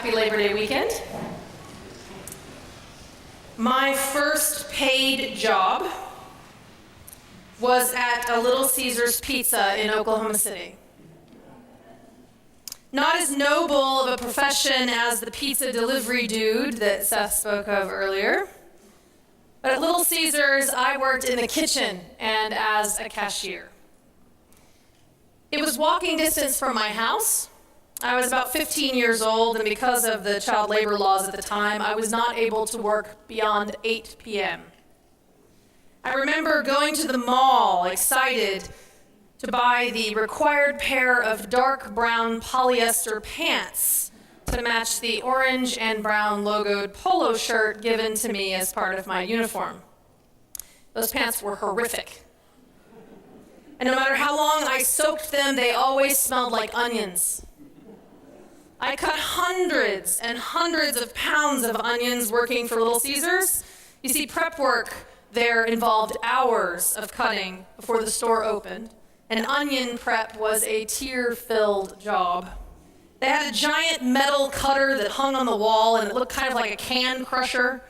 Happy Labor Day weekend. My first paid job was at a Little Caesars Pizza in Oklahoma City. Not as noble of a profession as the pizza delivery dude that Seth spoke of earlier, but at Little Caesars, I worked in the kitchen and as a cashier. It was walking distance from my house. I was about 15 years old, and because of the child labor laws at the time, I was not able to work beyond 8 p.m. I remember going to the mall, excited to buy the required pair of dark brown polyester pants to match the orange and brown logoed polo shirt given to me as part of my uniform. Those pants were horrific. And no matter how long I soaked them, they always smelled like onions. I cut hundreds and hundreds of pounds of onions working for Little Caesars. You see, prep work there involved hours of cutting before the store opened, and onion prep was a tear-filled job. They had a giant metal cutter that hung on the wall, and it looked kind of like a can crusher.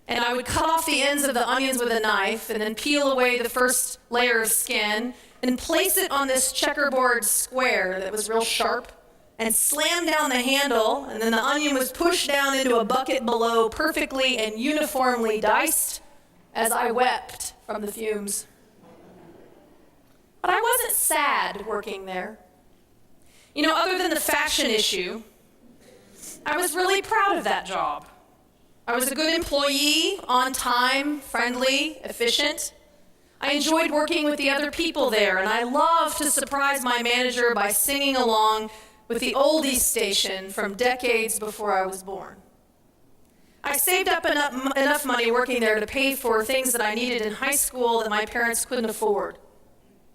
And I would cut off the ends of the onions with a knife and then peel away the first layer of skin and place it on this checkerboard square that was real sharp and slam down the handle, and then the onion was pushed down into a bucket below, perfectly and uniformly diced, as I wept from the fumes. But I wasn't sad working there. You know, other than the fashion issue, I was really proud of that job. I was a good employee, on time, friendly, efficient. I enjoyed working with the other people there, and I loved to surprise my manager by singing along with the oldies station from decades before I was born. I saved up enough money working there to pay for things that I needed in high school that my parents couldn't afford.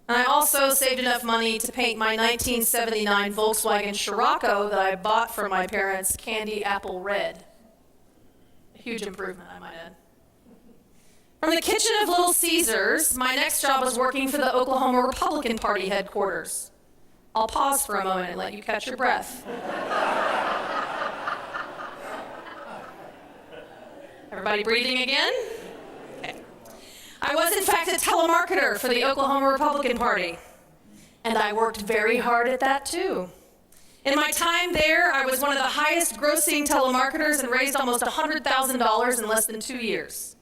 And I also saved enough money to paint my 1979 Volkswagen Scirocco that I bought from my parents candy apple red. A huge improvement, I might add. From the kitchen of Little Caesars, my next job was working for the Oklahoma Republican Party headquarters. I'll pause for a moment and let you catch your breath. Everybody breathing again? Okay. I was, in fact, a telemarketer for the Oklahoma Republican Party, and I worked very hard at that, too. In my time there, I was one of the highest grossing telemarketers and raised almost $100,000 in less than 2 years.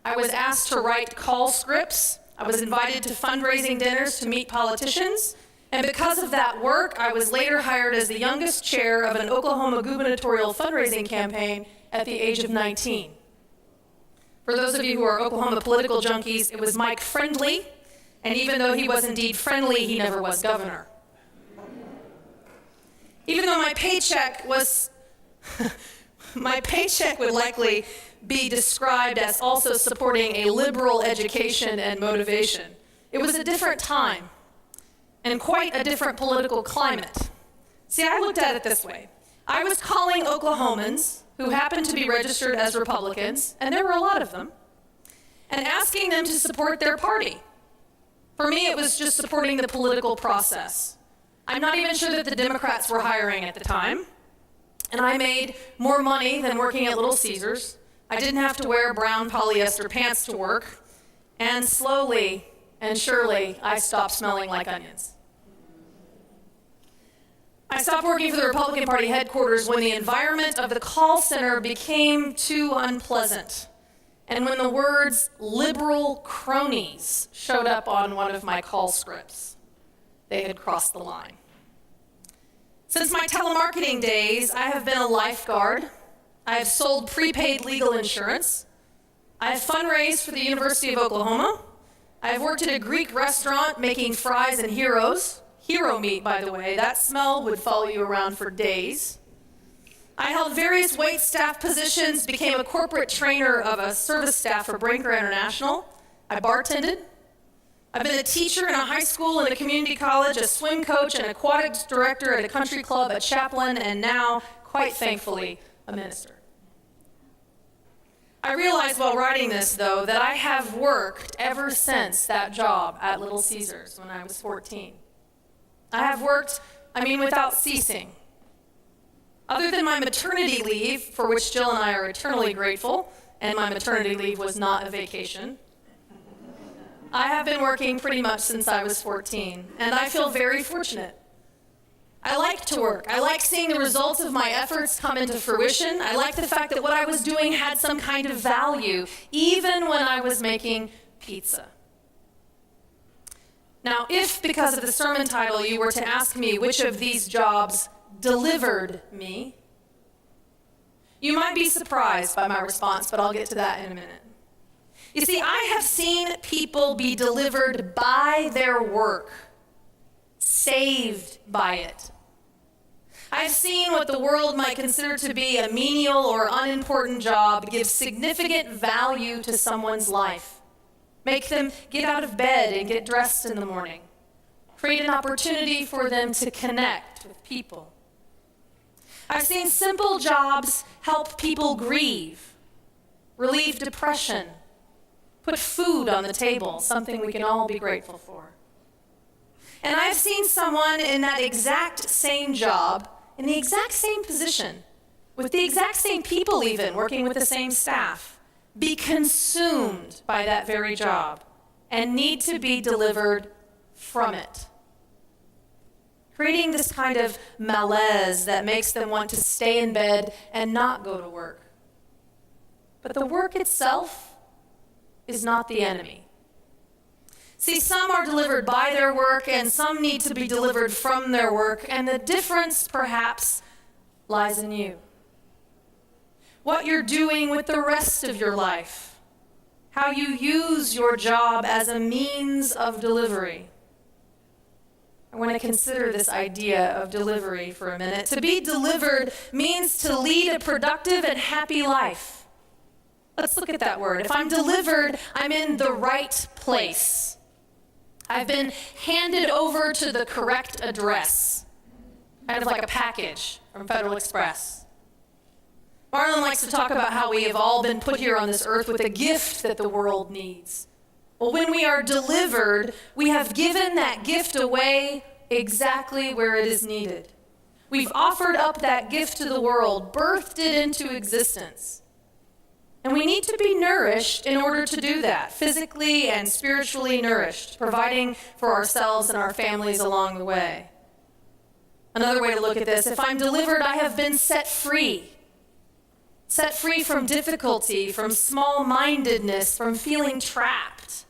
I was asked to write call scripts. I was invited to fundraising dinners to meet politicians. And because of that work, I was later hired as the youngest chair of an Oklahoma gubernatorial fundraising campaign at the age of 19. For those of you who are Oklahoma political junkies, it was Mike Friendly, and even though he was indeed friendly, he never was governor. Even though my paycheck would likely be described as also supporting a liberal education and motivation, it was a different time and quite a different political climate. See, I looked at it this way. I was calling Oklahomans who happened to be registered as Republicans, and there were a lot of them, and asking them to support their party. For me, it was just supporting the political process. I'm not even sure that the Democrats were hiring at the time, and I made more money than working at Little Caesars. I didn't have to wear brown polyester pants to work, and slowly and surely, I stopped smelling like onions. I stopped working for the Republican Party headquarters when the environment of the call center became too unpleasant, and when the words liberal cronies showed up on one of my call scripts. They had crossed the line. Since my telemarketing days, I have been a lifeguard. I have sold prepaid legal insurance. I have fundraised for the University of Oklahoma. I have worked at a Greek restaurant making fries and gyros. Hero meat, by the way. That smell would follow you around for days. I held various wait staff positions, became a corporate trainer of a service staff for Brinker International. I bartended. I've been a teacher in a high school and a community college, a swim coach, and aquatics director at a country club, a chaplain, and now, quite thankfully, a minister. I realized while writing this, though, that I have worked ever since that job at Little Caesars when I was 14. I have worked, without ceasing. Other than my maternity leave, for which Jill and I are eternally grateful, and my maternity leave was not a vacation, I have been working pretty much since I was 14, and I feel very fortunate. I like to work. I like seeing the results of my efforts come into fruition. I like the fact that what I was doing had some kind of value, even when I was making pizza. Now, if because of the sermon title you were to ask me which of these jobs delivered me, you might be surprised by my response, but I'll get to that in a minute. You see, I have seen people be delivered by their work, saved by it. I've seen what the world might consider to be a menial or unimportant job give significant value to someone's life, make them get out of bed and get dressed in the morning, create an opportunity for them to connect with people. I've seen simple jobs help people grieve, relieve depression, put food on the table, something we can all be grateful for. And I've seen someone in that exact same job, in the exact same position, with the exact same people even, working with the same staff, be consumed by that very job and need to be delivered from it, creating this kind of malaise that makes them want to stay in bed and not go to work. But the work itself is not the enemy. See, some are delivered by their work and some need to be delivered from their work, and the difference perhaps lies in you. What you're doing with the rest of your life, how you use your job as a means of delivery. I want to consider this idea of delivery for a minute. To be delivered means to lead a productive and happy life. Let's look at that word. If I'm delivered, I'm in the right place. I've been handed over to the correct address, kind of like a package from Federal Express. Marlon likes to talk about how we have all been put here on this earth with a gift that the world needs. Well, when we are delivered, we have given that gift away exactly where it is needed. We've offered up that gift to the world, birthed it into existence. And we need to be nourished in order to do that, physically and spiritually nourished, providing for ourselves and our families along the way. Another way to look at this, if I'm delivered, I have been set free from difficulty, from small-mindedness, from feeling trapped.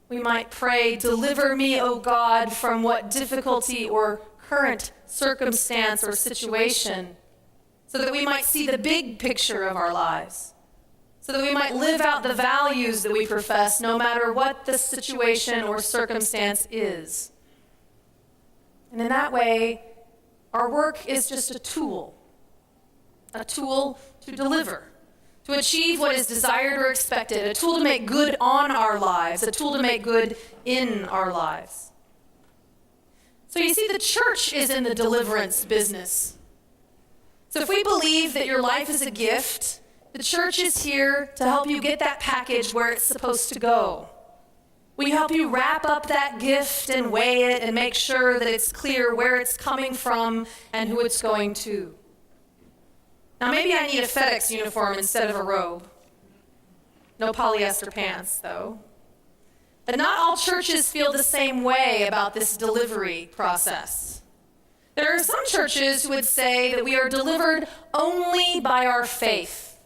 We might pray, deliver me, O God, from what difficulty or current circumstance or situation, so that we might see the big picture of our lives, so that we might live out the values that we profess, no matter what the situation or circumstance is. And in that way, our work is just a tool to deliver, to achieve what is desired or expected, a tool to make good on our lives, a tool to make good in our lives. So you see, the church is in the deliverance business. So if we believe that your life is a gift, the church is here to help you get that package where it's supposed to go. We help you wrap up that gift and weigh it and make sure that it's clear where it's coming from and who it's going to. Now maybe I need a FedEx uniform instead of a robe. No polyester pants, though. But not all churches feel the same way about this delivery process. There are some churches who would say that we are delivered only by our faith.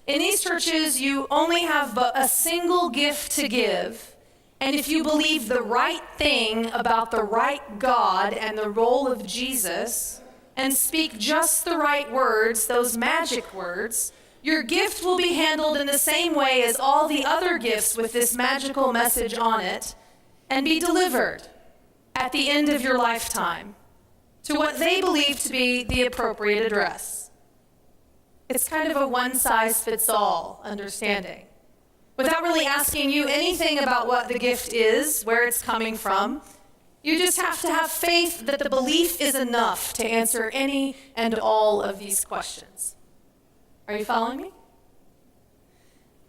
In these churches, you only have but a single gift to give, and if you believe the right thing about the right God and the role of Jesus, and speak just the right words, those magic words, your gift will be handled in the same way as all the other gifts with this magical message on it, and be delivered at the end of your lifetime to what they believe to be the appropriate address. It's kind of a one-size-fits-all understanding. Without really asking you anything about what the gift is, where it's coming from, you just have to have faith that the belief is enough to answer any and all of these questions. Are you following me?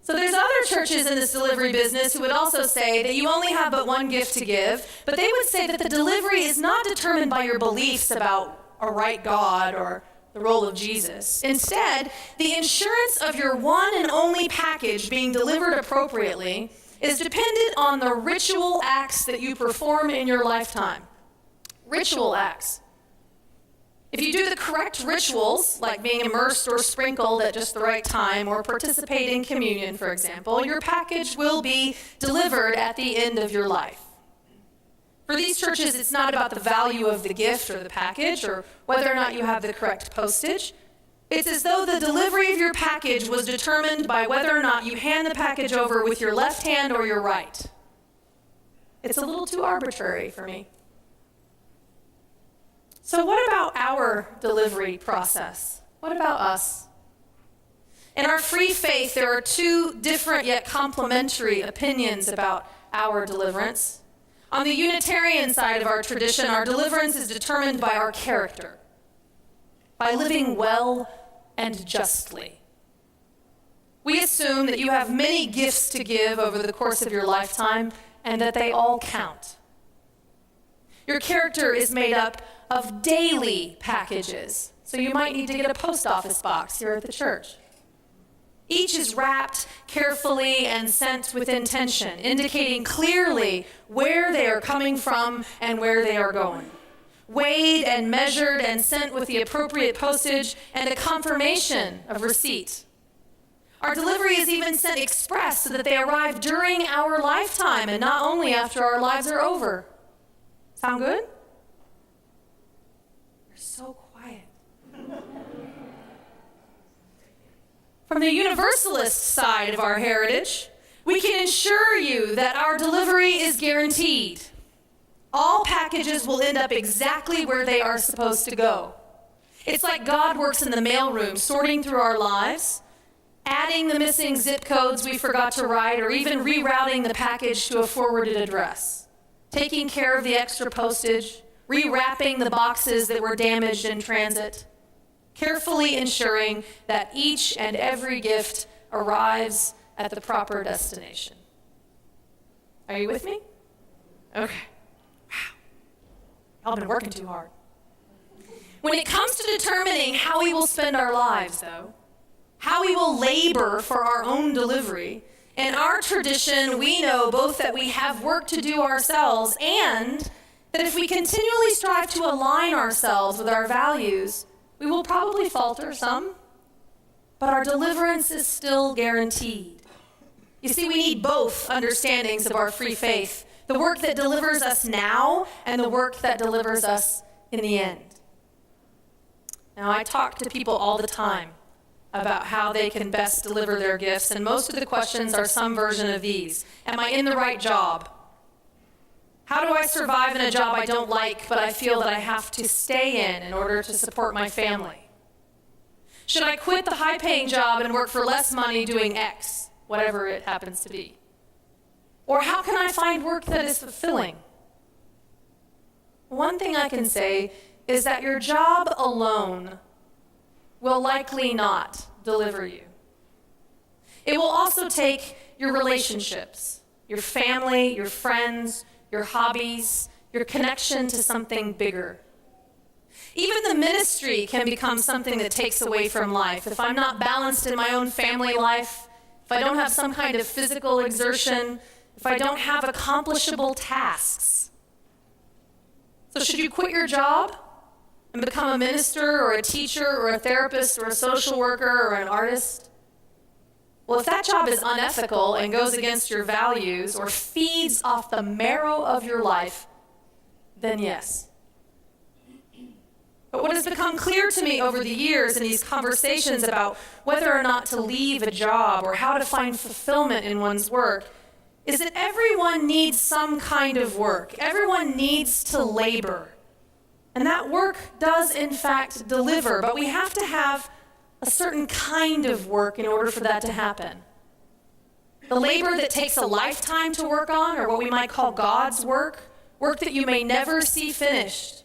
So there's other churches in this delivery business who would also say that you only have but one gift to give, but they would say that the delivery is not determined by your beliefs about a right God or the role of Jesus. Instead, the insurance of your one and only package being delivered appropriately is dependent on the ritual acts that you perform in your lifetime. Ritual acts. If you do the correct rituals, like being immersed or sprinkled at just the right time, or participate in communion, for example, your package will be delivered at the end of your life. For these churches, it's not about the value of the gift or the package, or whether or not you have the correct postage. It's as though the delivery of your package was determined by whether or not you hand the package over with your left hand or your right. It's a little too arbitrary for me. So what about our delivery process? What about us? In our free faith, there are two different yet complementary opinions about our deliverance. On the Unitarian side of our tradition, our deliverance is determined by our character, by living well and justly. We assume that you have many gifts to give over the course of your lifetime and that they all count. Your character is made up of daily packages, so you might need to get a post office box here at the church. Each is wrapped carefully and sent with intention, indicating clearly where they are coming from and where they are going. Weighed and measured and sent with the appropriate postage and a confirmation of receipt. Our delivery is even sent express so that they arrive during our lifetime and not only after our lives are over. Sound good? You're so quiet. From the Universalist side of our heritage, we can assure you that our delivery is guaranteed. All packages will end up exactly where they are supposed to go. It's like God works in the mailroom, sorting through our lives, adding the missing zip codes we forgot to write, or even rerouting the package to a forwarded address, taking care of the extra postage, rewrapping the boxes that were damaged in transit, carefully ensuring that each and every gift arrives at the proper destination. Are you with me? Okay. Wow. Y'all been working too hard. When it comes to determining how we will spend our lives, though, how we will labor for our own delivery, in our tradition, we know both that we have work to do ourselves and that if we continually strive to align ourselves with our values, we will probably falter some, but our deliverance is still guaranteed. You see, we need both understandings of our free faith, the work that delivers us now and the work that delivers us in the end. Now, I talk to people all the time about how they can best deliver their gifts, and most of the questions are some version of these. Am I in the right job? How do I survive in a job I don't like, but I feel that I have to stay in order to support my family? Should I quit the high-paying job and work for less money doing X, whatever it happens to be? Or how can I find work that is fulfilling? One thing I can say is that your job alone will likely not deliver you. It will also take your relationships, your family, your friends, your hobbies, your connection to something bigger. Even the ministry can become something that takes away from life. If I'm not balanced in my own family life, if I don't have some kind of physical exertion, if I don't have accomplishable tasks. So should you quit your job and become a minister or a teacher or a therapist or a social worker or an artist? Well, if that job is unethical and goes against your values or feeds off the marrow of your life, then yes. But what has become clear to me over the years in these conversations about whether or not to leave a job or how to find fulfillment in one's work is that everyone needs some kind of work. Everyone needs to labor. And that work does, in fact, deliver, but we have to have a certain kind of work in order for that to happen. The labor that takes a lifetime to work on, or what we might call God's work, work that you may never see finished,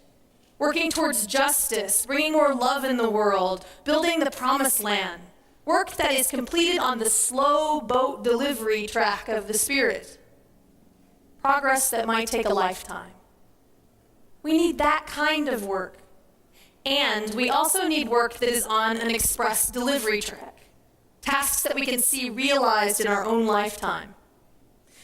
working towards justice, bringing more love in the world, building the promised land, work that is completed on the slow boat delivery track of the Spirit, progress that might take a lifetime. We need that kind of work. And we also need work that is on an express delivery track, tasks that we can see realized in our own lifetime.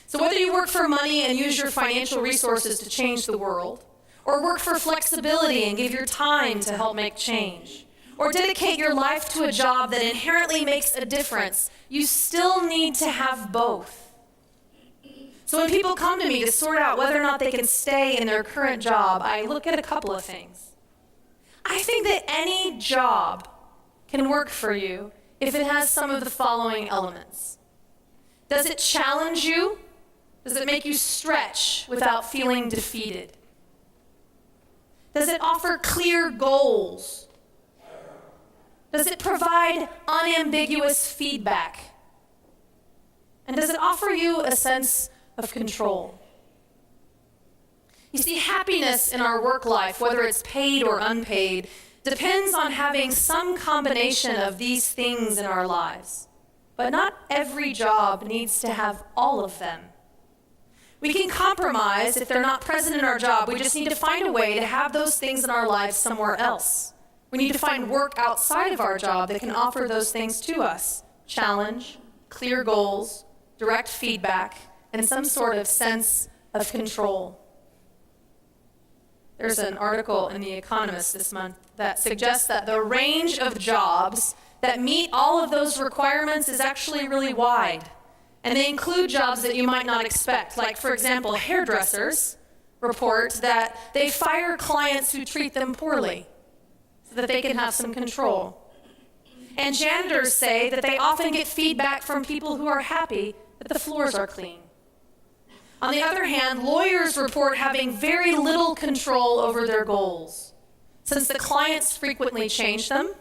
So whether you work for money and use your financial resources to change the world, or work for flexibility and give your time to help make change, or dedicate your life to a job that inherently makes a difference, you still need to have both. So when people come to me to sort out whether or not they can stay in their current job, I look at a couple of things. I think that any job can work for you if it has some of the following elements. Does it challenge you? Does it make you stretch without feeling defeated? Does it offer clear goals? Does it provide unambiguous feedback? And does it offer you a sense of control? You see, happiness in our work life, whether it's paid or unpaid, depends on having some combination of these things in our lives. But not every job needs to have all of them. We can compromise if they're not present in our job. We just need to find a way to have those things in our lives somewhere else. We need to find work outside of our job that can offer those things to us: challenge, clear goals, direct feedback, and some sort of sense of control. There's an article in The Economist this month that suggests that the range of jobs that meet all of those requirements is actually really wide. And they include jobs that you might not expect. Like, for example, hairdressers report that they fire clients who treat them poorly so that they can have some control. And janitors say that they often get feedback from people who are happy that the floors are clean. On the other hand, lawyers report having very little control over their goals, since the clients frequently change them,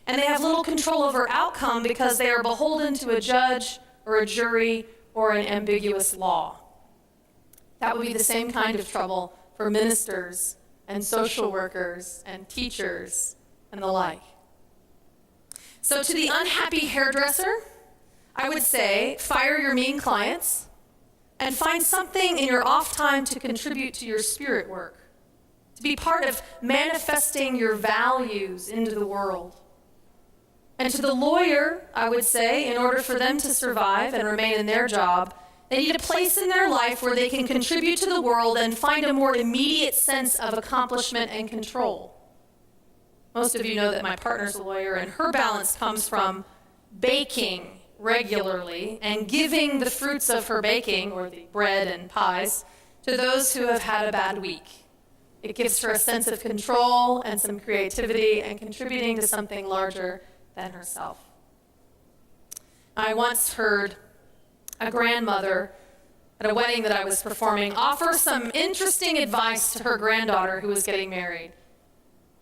and they have little control over outcome because they are beholden to a judge or a jury or an ambiguous law. That would be the same kind of trouble for ministers and social workers and teachers and the like. So to the unhappy hairdresser, I would say, fire your mean clients and find something in your off time to contribute to your spirit work, to be part of manifesting your values into the world. And to the lawyer, I would say, in order for them to survive and remain in their job, they need a place in their life where they can contribute to the world and find a more immediate sense of accomplishment and control. Most of you know that my partner's a lawyer, and her balance comes from baking regularly and giving the fruits of her baking, or the bread and pies, to those who have had a bad week. It gives her a sense of control and some creativity and contributing to something larger than herself. I once heard a grandmother at a wedding that I was performing offer some interesting advice to her granddaughter who was getting married.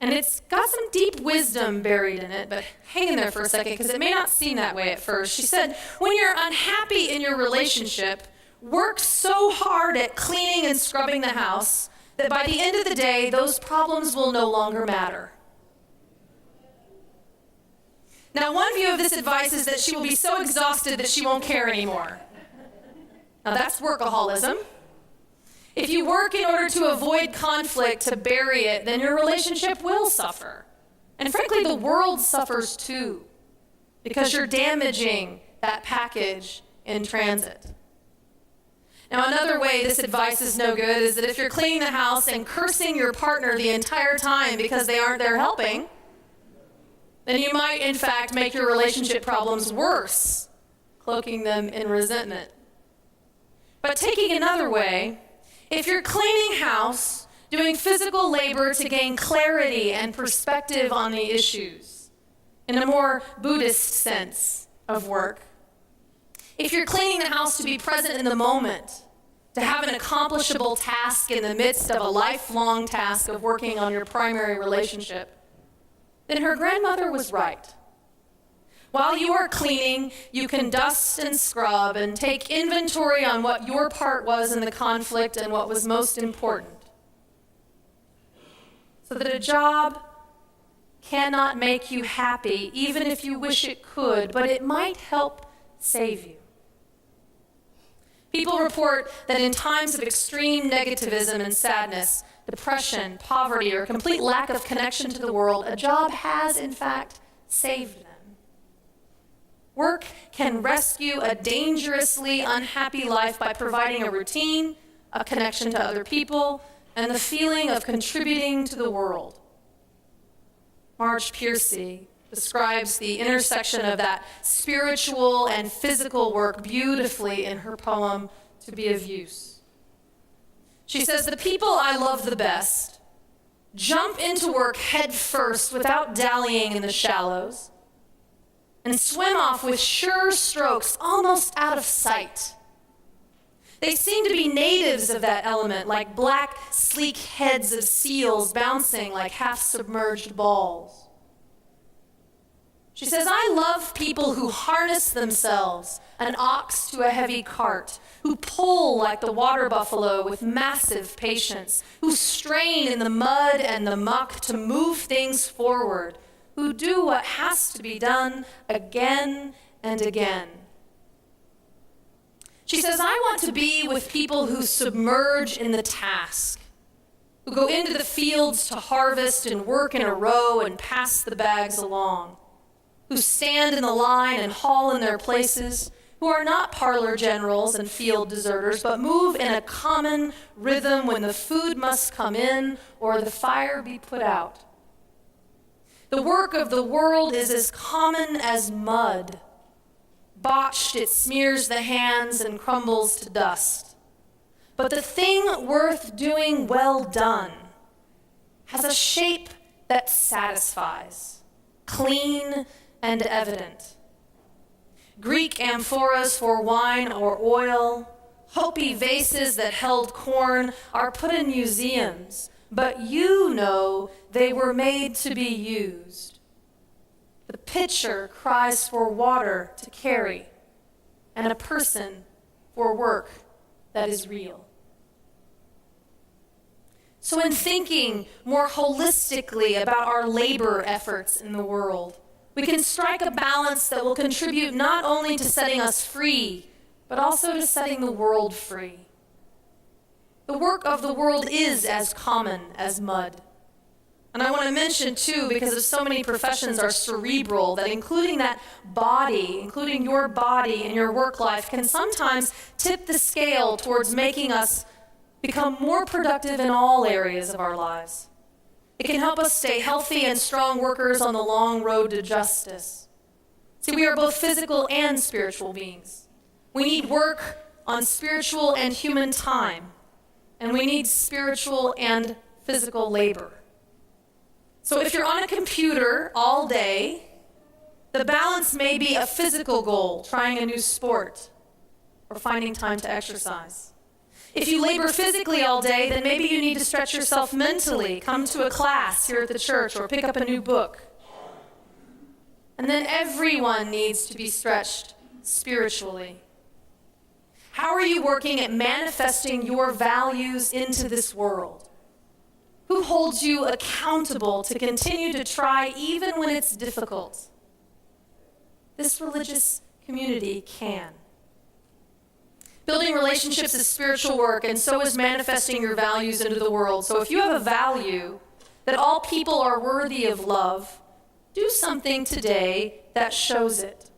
And it's got some deep wisdom buried in it, but hang in there for a second because it may not seem that way at first. She said, when you're unhappy in your relationship, work so hard at cleaning and scrubbing the house that by the end of the day, those problems will no longer matter. Now, one view of this advice is that she will be so exhausted that she won't care anymore. Now, that's workaholism. If you work in order to avoid conflict, to bury it, then your relationship will suffer. And frankly, the world suffers too, because you're damaging that package in transit. Now, another way this advice is no good is that if you're cleaning the house and cursing your partner the entire time because they aren't there helping, then you might, in fact, make your relationship problems worse, cloaking them in resentment. But taking another way, if you're cleaning house, doing physical labor to gain clarity and perspective on the issues, in a more Buddhist sense of work, if you're cleaning the house to be present in the moment, to have an accomplishable task in the midst of a lifelong task of working on your primary relationship, then her grandmother was right. While you are cleaning, you can dust and scrub and take inventory on what your part was in the conflict and what was most important. So that a job cannot make you happy, even if you wish it could, but it might help save you. People report that in times of extreme negativism and sadness, depression, poverty, or complete lack of connection to the world, a job has, in fact, saved them. Work can rescue a dangerously unhappy life by providing a routine, a connection to other people, and the feeling of contributing to the world. Marge Piercy describes the intersection of that spiritual and physical work beautifully in her poem, To Be of Use. She says, "The people I love the best jump into work head first without dallying in the shallows and swim off with sure strokes almost out of sight. They seem to be natives of that element, like black, sleek heads of seals bouncing like half-submerged balls." She says, "I love people who harness themselves, an ox to a heavy cart, who pull like the water buffalo with massive patience, who strain in the mud and the muck to move things forward, who do what has to be done again and again." She says, "I want to be with people who submerge in the task, who go into the fields to harvest and work in a row and pass the bags along, who stand in the line and haul in their places, who are not parlor generals and field deserters, but move in a common rhythm when the food must come in or the fire be put out. The work of the world is as common as mud. Botched, it smears the hands and crumbles to dust. But the thing worth doing well done has a shape that satisfies, clean and evident. Greek amphoras for wine or oil, Hopi vases that held corn are put in museums, but you know they were made to be used. The pitcher cries for water to carry, and a person for work that is real." So in thinking more holistically about our labor efforts in the world, we can strike a balance that will contribute not only to setting us free, but also to setting the world free. The work of the world is as common as mud. And I want to mention, too, because of so many professions are cerebral, that including that body, including your body in your work life, can sometimes tip the scale towards making us become more productive in all areas of our lives. It can help us stay healthy and strong workers on the long road to justice. See, we are both physical and spiritual beings. We need work on spiritual and human time, and we need spiritual and physical labor. So if you're on a computer all day, the balance may be a physical goal, trying a new sport, or finding time to exercise. If you labor physically all day, then maybe you need to stretch yourself mentally, come to a class here at the church, or pick up a new book. And then everyone needs to be stretched spiritually. How are you working at manifesting your values into this world? Who holds you accountable to continue to try even when it's difficult? This religious community can. Building relationships is spiritual work, and so is manifesting your values into the world. So if you have a value that all people are worthy of love, do something today that shows it.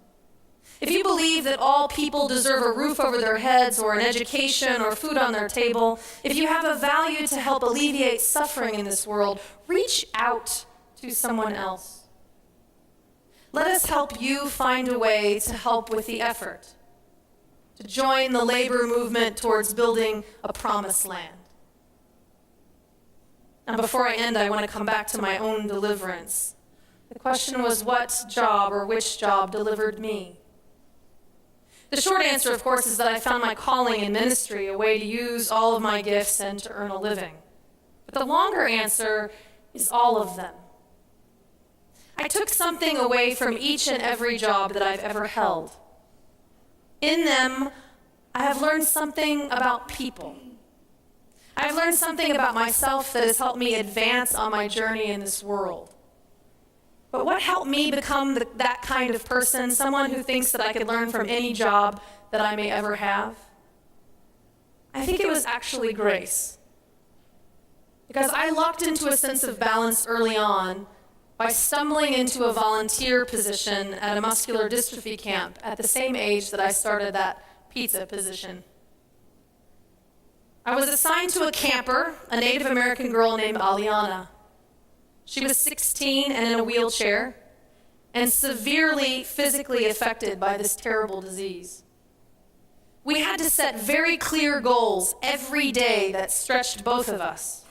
If you believe that all people deserve a roof over their heads or an education or food on their table, if you have a value to help alleviate suffering in this world, reach out to someone else. Let us help you find a way to help with the effort, to join the labor movement towards building a promised land. Now, before I end, I want to come back to my own deliverance. The question was, what job or which job delivered me? The short answer, of course, is that I found my calling in ministry, a way to use all of my gifts and to earn a living. But the longer answer is all of them. I took something away from each and every job that I've ever held. In them, I have learned something about people. I've learned something about myself that has helped me advance on my journey in this world. But what helped me become that kind of person, someone who thinks that I could learn from any job that I may ever have? I think it was actually grace. Because I lucked into a sense of balance early on by stumbling into a volunteer position at a muscular dystrophy camp at the same age that I started that pizza position. I was assigned to a camper, a Native American girl named Aliana. She was 16 and in a wheelchair and severely physically affected by this terrible disease. We had to set very clear goals every day that stretched both of us.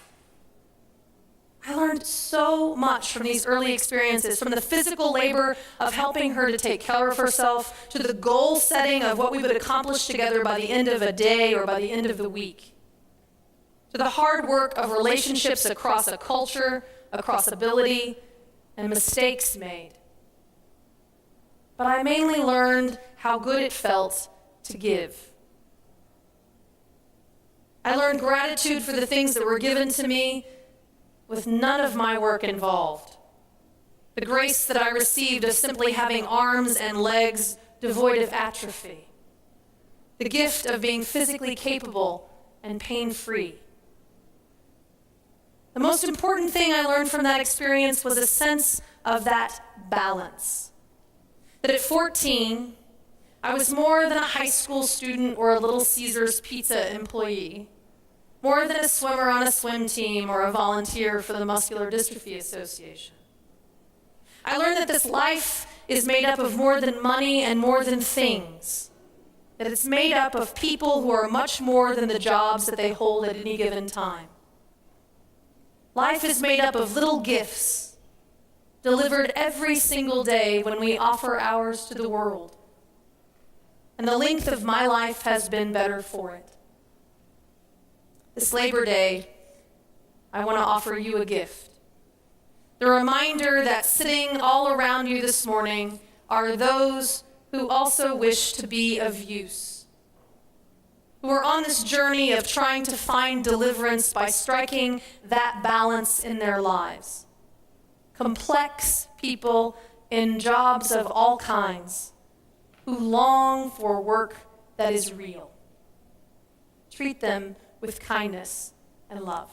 I learned so much from these early experiences, from the physical labor of helping her to take care of herself, to the goal setting of what we would accomplish together by the end of a day or by the end of the week, to the hard work of relationships across a culture, across ability, and mistakes made. But I mainly learned how good it felt to give. I learned gratitude for the things that were given to me with none of my work involved. The grace that I received of simply having arms and legs devoid of atrophy. The gift of being physically capable and pain-free. The most important thing I learned from that experience was a sense of that balance. That at 14, I was more than a high school student or a Little Caesars Pizza employee. More than a swimmer on a swim team or a volunteer for the Muscular Dystrophy Association. I learned that this life is made up of more than money and more than things. That it's made up of people who are much more than the jobs that they hold at any given time. Life is made up of little gifts delivered every single day when we offer ours to the world. And the length of my life has been better for it. This Labor Day, I want to offer you a gift. The reminder that sitting all around you this morning are those who also wish to be of use, who are on this journey of trying to find deliverance by striking that balance in their lives. Complex people in jobs of all kinds who long for work that is real. Treat them with kindness and love.